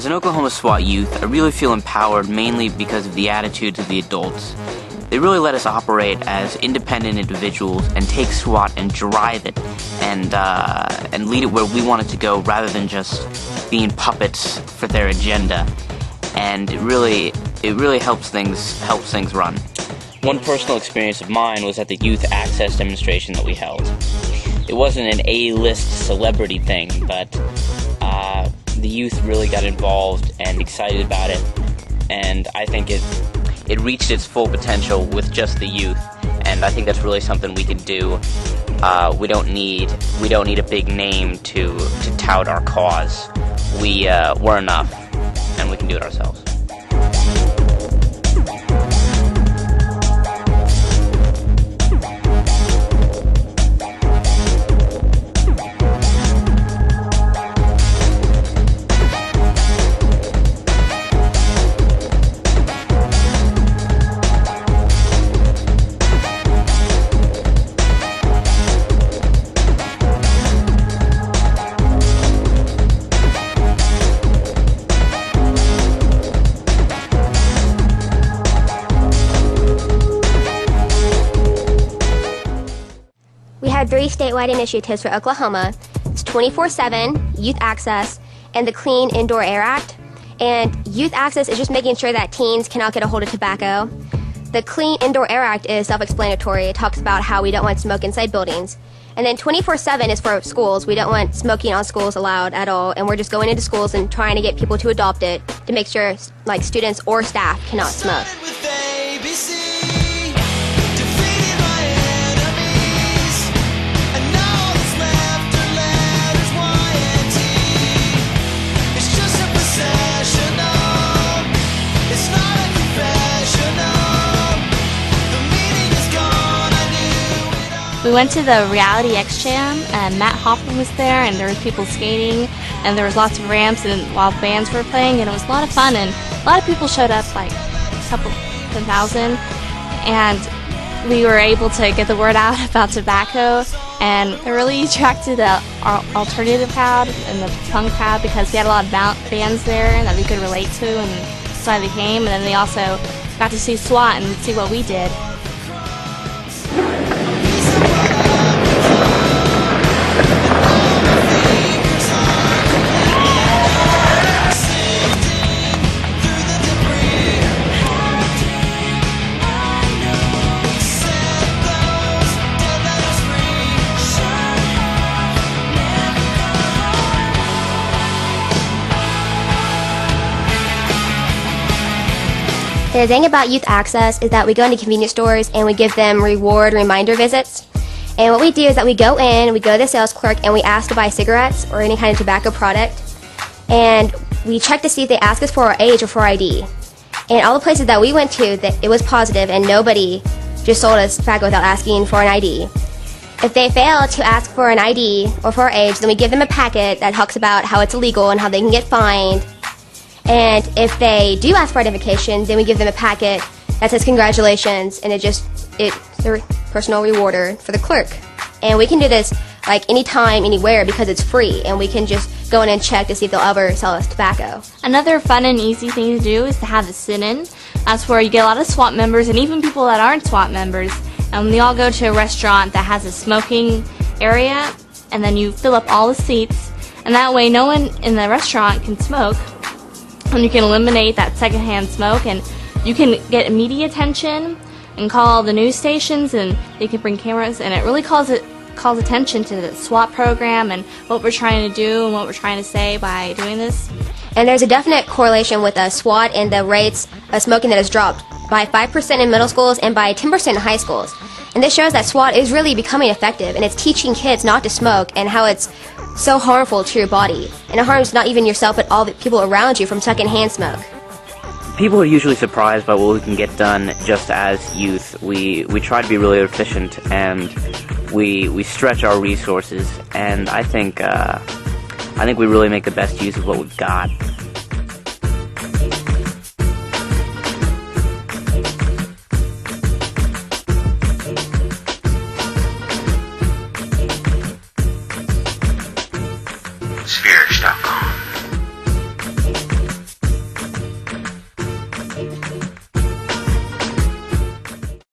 As an Oklahoma SWAT youth, I really feel empowered mainly because of the attitudes of the adults. They really let us operate as independent individuals and take SWAT and drive it and lead it where we want it to go rather than just being puppets for their agenda. And it really helps things run. One personal experience of mine was at the Youth Access demonstration that we held. It wasn't an A-list celebrity thing, but the youth really got involved and excited about it, and I think it reached its full potential with just the youth, and I think that's really something we could do. We don't need a big name to tout our cause. We're enough, and we can do it ourselves. We had 3 statewide initiatives for Oklahoma. It's 24/7, Youth Access, and the Clean Indoor Air Act. And Youth Access is just making sure that teens cannot get a hold of tobacco. The Clean Indoor Air Act is self-explanatory. It talks about how we don't want smoke inside buildings. And then 24/7 is for schools. We don't want smoking on schools allowed at all. And we're just going into schools and trying to get people to adopt it to make sure like students or staff cannot smoke. We went to the Reality X Jam, and Matt Hoffman was there, and there was people skating, and there was lots of ramps, and while bands were playing, and it was a lot of fun, and a lot of people showed up, like a couple 10,000, and we were able to get the word out about tobacco, and it really attracted the alternative crowd and the punk crowd because we had a lot of bands there that we could relate to, and that's why they came, and then they also got to see SWAT and see what we did. The thing about Youth Access is that we go into convenience stores and we give them reward reminder visits. And what we do is that we go in, we go to the sales clerk, and we ask to buy cigarettes or any kind of tobacco product. And we check to see if they ask us for our age or for ID. And all the places that we went to, that it was positive and nobody just sold us tobacco without asking for an ID. If they fail to ask for an ID or for our age, then we give them a packet that talks about how it's illegal and how they can get fined. And if they do ask for identification, then we give them a packet that says congratulations, and it's a personal rewarder for the clerk. And we can do this like anytime, anywhere, because it's free, and we can just go in and check to see if they'll ever sell us tobacco. Another fun and easy thing to do is to have a sit-in. That's where you get a lot of SWAT members and even people that aren't SWAT members. And we all go to a restaurant that has a smoking area, and then you fill up all the seats, and that way no one in the restaurant can smoke. And you can eliminate that secondhand smoke, and you can get media attention and call the news stations, and they can bring cameras, and it really calls attention to the SWAT program and what we're trying to do and what we're trying to say by doing this. And there's a definite correlation with SWAT and the rates of smoking that has dropped by 5% in middle schools and by 10% in high schools. And this shows that SWAT is really becoming effective, and it's teaching kids not to smoke and how it's so harmful to your body. And it harms not even yourself, but all the people around you from secondhand smoke. People are usually surprised by what we can get done just as youth. We try to be really efficient, and we stretch our resources, and I think we really make the best use of what we've got. Spherix.com